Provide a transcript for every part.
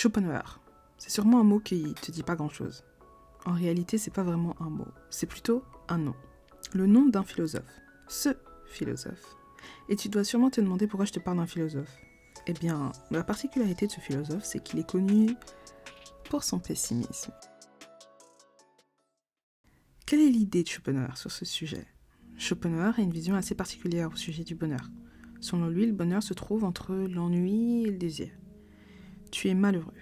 Schopenhauer. C'est sûrement un mot qui te dit pas grand-chose. En réalité, c'est pas vraiment un mot, c'est plutôt un nom. Le nom d'un philosophe. Ce philosophe. Et tu dois sûrement te demander pourquoi je te parle d'un philosophe. Eh bien, la particularité de ce philosophe, c'est qu'il est connu pour son pessimisme. Quelle est l'idée de Schopenhauer sur ce sujet ? Schopenhauer a une vision assez particulière au sujet du bonheur. Selon lui, le bonheur se trouve entre l'ennui et le désir. Tu es malheureux.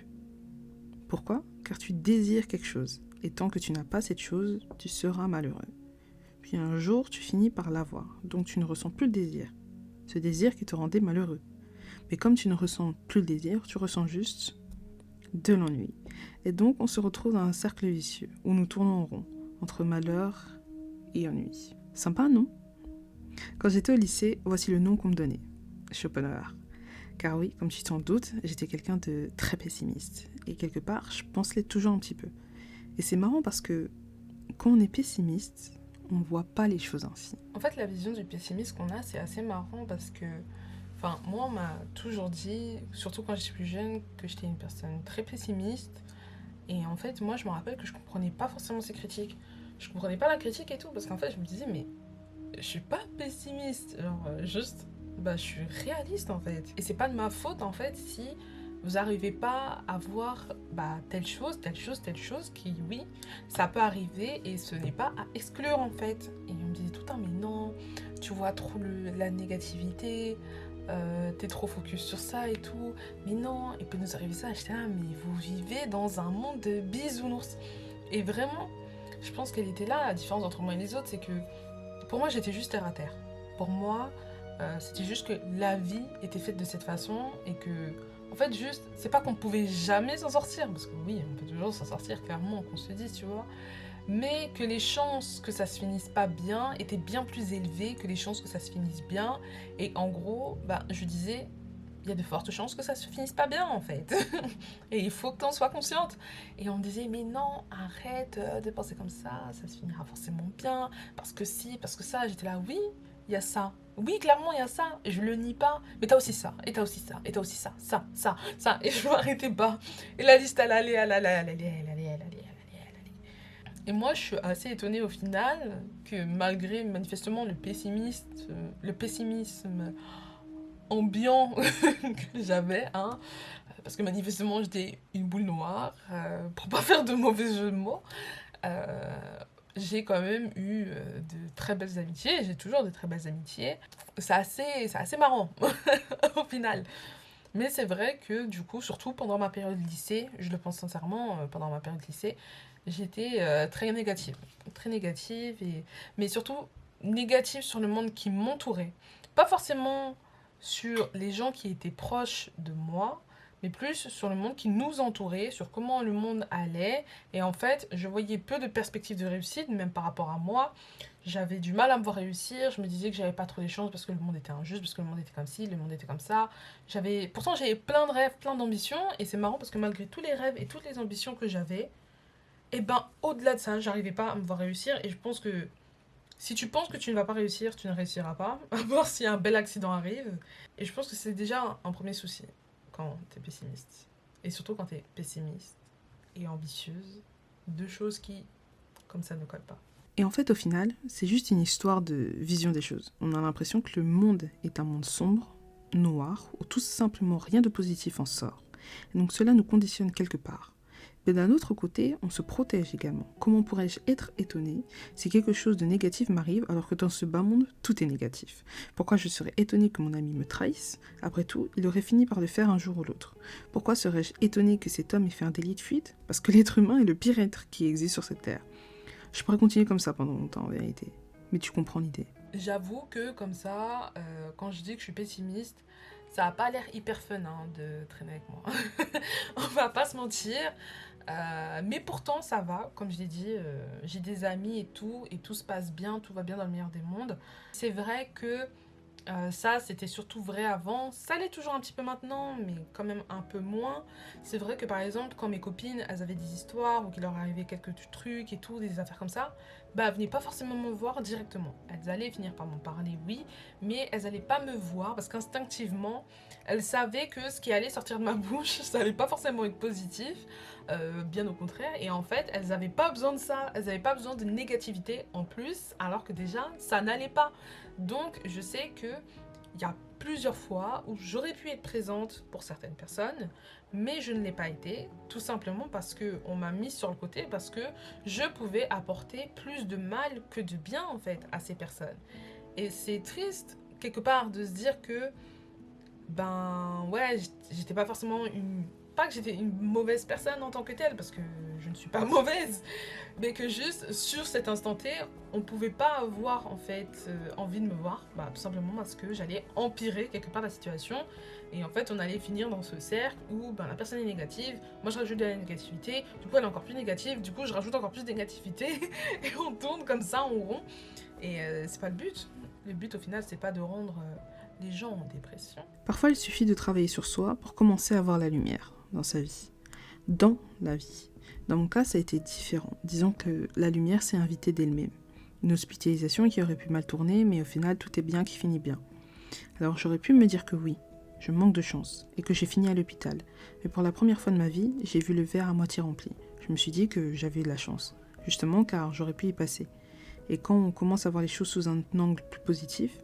Pourquoi ? Car tu désires quelque chose. Et tant que tu n'as pas cette chose, tu seras malheureux. Puis un jour, tu finis par l'avoir. Donc tu ne ressens plus le désir. Ce désir qui te rendait malheureux. Mais comme tu ne ressens plus le désir, tu ressens juste de l'ennui. Et donc on se retrouve dans un cercle vicieux où nous tournons en rond entre malheur et ennui. Sympa, non ? Quand j'étais au lycée, voici le nom qu'on me donnait. Schopenhauer. Car oui, comme tu t'en doutes, j'étais quelqu'un de très pessimiste. Et quelque part, je pense l'être toujours un petit peu. Et c'est marrant parce que quand on est pessimiste, on ne voit pas les choses ainsi. En fait, la vision du pessimisme qu'on a, c'est assez marrant parce que... Enfin, moi, on m'a toujours dit, surtout quand j'étais plus jeune, que j'étais une personne très pessimiste. Et en fait, moi, je me rappelle que je comprenais pas forcément ces critiques. Je comprenais pas la critique et tout, parce qu'en fait, je me disais, mais je suis pas pessimiste. Genre, juste, je suis réaliste, en fait. Et c'est pas de ma faute, en fait, si vous n'arrivez pas à voir telle chose, qui, oui, ça peut arriver et ce n'est pas à exclure, en fait. Et on me disait tout le temps, mais non, tu vois trop la négativité, t'es trop focus sur ça et tout, mais non, il peut nous arriver ça. J'étais là, mais vous vivez dans un monde de bisounours. Et vraiment, je pense qu'elle était là, la différence entre moi et les autres, c'est que pour moi, j'étais juste terre à terre. Pour moi, c'était juste que la vie était faite de cette façon et que, en fait, juste, c'est pas qu'on pouvait jamais s'en sortir, parce que oui, on peut toujours s'en sortir, clairement, qu'on se dise, tu vois, mais que les chances que ça se finisse pas bien étaient bien plus élevées que les chances que ça se finisse bien. Et en gros, je disais, il y a de fortes chances que ça se finisse pas bien, en fait. Et il faut que tu en sois consciente. Et on me disait, mais non, arrête de penser comme ça se finira forcément bien, parce que si, parce que ça. J'étais là, oui, il y a ça. Oui, clairement, il y a ça, et je le nie pas. Mais t'as aussi ça, et t'as aussi ça, et t'as aussi ça, ça. Et je m'arrêtais pas. Et la liste, elle allait, elle allait, elle allait, elle allait, elle allait. Et moi, je suis assez étonnée au final que malgré manifestement le pessimisme ambiant que j'avais, parce que manifestement j'étais une boule noire, pour pas faire de mauvais jeux de mots, euh, j'ai quand même eu de très belles amitiés, j'ai toujours de très belles amitiés. C'est assez marrant au final. Mais c'est vrai que du coup, surtout pendant ma période lycée, je le pense sincèrement, pendant ma période lycée, j'étais très négative. Très négative, mais surtout négative sur le monde qui m'entourait. Pas forcément sur les gens qui étaient proches de moi, mais plus sur le monde qui nous entourait, sur comment le monde allait. Et en fait, je voyais peu de perspectives de réussite, même par rapport à moi. J'avais du mal à me voir réussir. Je me disais que j'avais pas trop les chances parce que le monde était injuste, parce que le monde était comme ci, le monde était comme ça. Pourtant, j'avais plein de rêves, plein d'ambitions. Et c'est marrant parce que malgré tous les rêves et toutes les ambitions que j'avais, au-delà de ça, j'arrivais pas à me voir réussir. Et je pense que si tu penses que tu ne vas pas réussir, tu ne réussiras pas. À voir si un bel accident arrive. Et je pense que c'est déjà un premier souci quand tu es pessimiste. Et surtout quand tu es pessimiste et ambitieuse. Deux choses qui, comme ça, ne collent pas. Et en fait, au final, c'est juste une histoire de vision des choses. On a l'impression que le monde est un monde sombre, noir, où tout simplement rien de positif en sort. Et donc cela nous conditionne quelque part. Mais d'un autre côté, on se protège également. Comment pourrais-je être étonné si quelque chose de négatif m'arrive alors que dans ce bas monde, tout est négatif ? Pourquoi je serais étonné que mon ami me trahisse ? Après tout, il aurait fini par le faire un jour ou l'autre. Pourquoi serais-je étonné que cet homme ait fait un délit de fuite ? Parce que l'être humain est le pire être qui existe sur cette terre. Je pourrais continuer comme ça pendant longtemps en vérité. Mais tu comprends l'idée. J'avoue que comme ça, quand je dis que je suis pessimiste, ça n'a pas l'air hyper fun de traîner avec moi. On va pas se mentir. Mais pourtant, ça va. Comme je l'ai dit, j'ai des amis et tout se passe bien, tout va bien dans le meilleur des mondes. C'est vrai que Ça, c'était surtout vrai avant. Ça l'est toujours un petit peu maintenant, mais quand même un peu moins. C'est vrai que par exemple, quand mes copines, elles avaient des histoires ou qu'il leur arrivait quelques trucs et tout, des affaires comme ça, bah, elles venaient pas forcément me voir directement. Elles allaient finir par m'en parler, oui, mais elles allaient pas me voir parce qu'instinctivement, elles savaient que ce qui allait sortir de ma bouche, ça allait pas forcément être positif, bien au contraire. Et en fait, elles avaient pas besoin de ça, elles avaient pas besoin de négativité en plus, alors que déjà, ça n'allait pas. Donc, je sais que il y a plusieurs fois où j'aurais pu être présente pour certaines personnes, mais je ne l'ai pas été, tout simplement parce qu'on m'a mis sur le côté, parce que je pouvais apporter plus de mal que de bien, en fait, à ces personnes. Et c'est triste, quelque part, de se dire que, ben, ouais, j'étais pas forcément une... Pas que j'étais une mauvaise personne en tant que telle, parce que je ne suis pas mauvaise, mais que juste sur cet instant T, on pouvait pas avoir en fait envie de me voir, bah, tout simplement parce que j'allais empirer quelque part la situation. Et en fait, on allait finir dans ce cercle où ben, la personne est négative, moi je rajoute de la négativité, du coup elle est encore plus négative, du coup je rajoute encore plus de négativité, et on tourne comme ça en rond. Et c'est pas le but. Le but au final, c'est pas de rendre les gens en dépression. Parfois, il suffit de travailler sur soi pour commencer à voir la lumière dans sa vie. Dans la vie. Dans mon cas, ça a été différent. Disons que la lumière s'est invitée d'elle-même. Une hospitalisation qui aurait pu mal tourner, mais au final, tout est bien qui finit bien. Alors j'aurais pu me dire que oui, je manque de chance, et que j'ai fini à l'hôpital. Mais pour la première fois de ma vie, j'ai vu le verre à moitié rempli. Je me suis dit que j'avais de la chance, justement car j'aurais pu y passer. Et quand on commence à voir les choses sous un angle plus positif,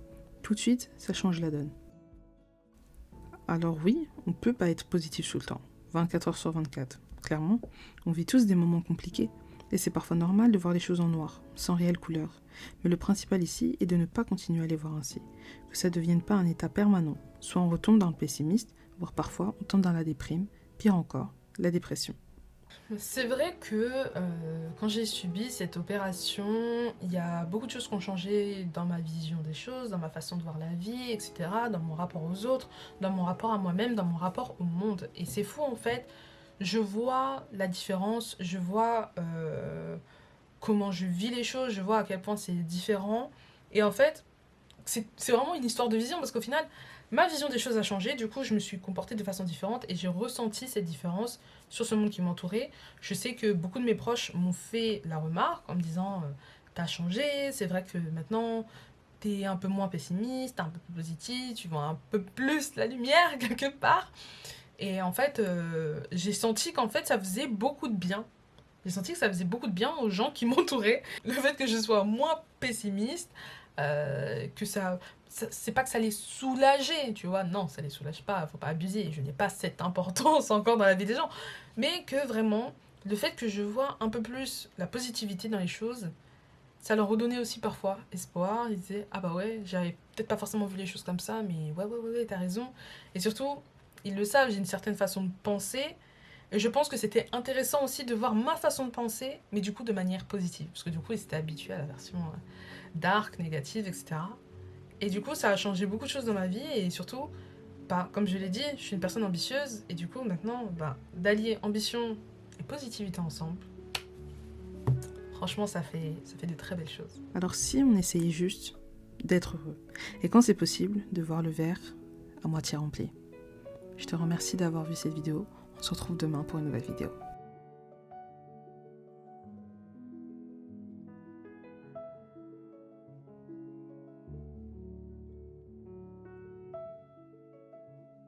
tout de suite, ça change la donne. Alors oui, on peut pas être positif tout le temps, 24 heures sur 24. Clairement, on vit tous des moments compliqués, et c'est parfois normal de voir les choses en noir, sans réelle couleur. Mais le principal ici est de ne pas continuer à les voir ainsi, que ça ne devienne pas un état permanent. Soit on retombe dans le pessimiste, voire parfois on tombe dans la déprime, pire encore, la dépression. C'est vrai que quand j'ai subi cette opération, il y a beaucoup de choses qui ont changé dans ma vision des choses, dans ma façon de voir la vie, etc., dans mon rapport aux autres, dans mon rapport à moi-même, dans mon rapport au monde. Et c'est fou en fait, je vois la différence, je vois comment je vis les choses, je vois à quel point c'est différent. Et en fait, c'est vraiment une histoire de vision parce qu'au final, ma vision des choses a changé. Du coup, je me suis comportée de façon différente et j'ai ressenti cette différence sur ce monde qui m'entourait. Je sais que beaucoup de mes proches m'ont fait la remarque en me disant t'as changé, c'est vrai que maintenant t'es un peu moins pessimiste, t'es un peu plus positif, tu vois un peu plus la lumière quelque part. Et en fait, j'ai senti qu'en fait, ça faisait beaucoup de bien. J'ai senti que ça faisait beaucoup de bien aux gens qui m'entouraient. Le fait que je sois moins pessimiste, que c'est pas que ça les soulageait, tu vois. Non, ça les soulage pas, faut pas abuser. Je n'ai pas cette importance encore dans la vie des gens. Mais que vraiment, le fait que je vois un peu plus la positivité dans les choses, ça leur redonnait aussi parfois espoir. Ils disaient, ah bah ouais, j'avais peut-être pas forcément vu les choses comme ça, mais ouais, t'as raison. Et surtout, ils le savent, j'ai une certaine façon de penser. Et je pense que c'était intéressant aussi de voir ma façon de penser, mais du coup de manière positive. Parce que du coup, ils étaient habitués à la version dark, négative, etc. Et du coup, ça a changé beaucoup de choses dans ma vie. Et surtout, bah, comme je l'ai dit, je suis une personne ambitieuse. Et du coup, maintenant, bah, d'allier ambition et positivité ensemble, franchement, ça fait de très belles choses. Alors si on essayait juste d'être heureux, et quand c'est possible, de voir le verre à moitié rempli. Je te remercie d'avoir vu cette vidéo. On se retrouve demain pour une nouvelle vidéo.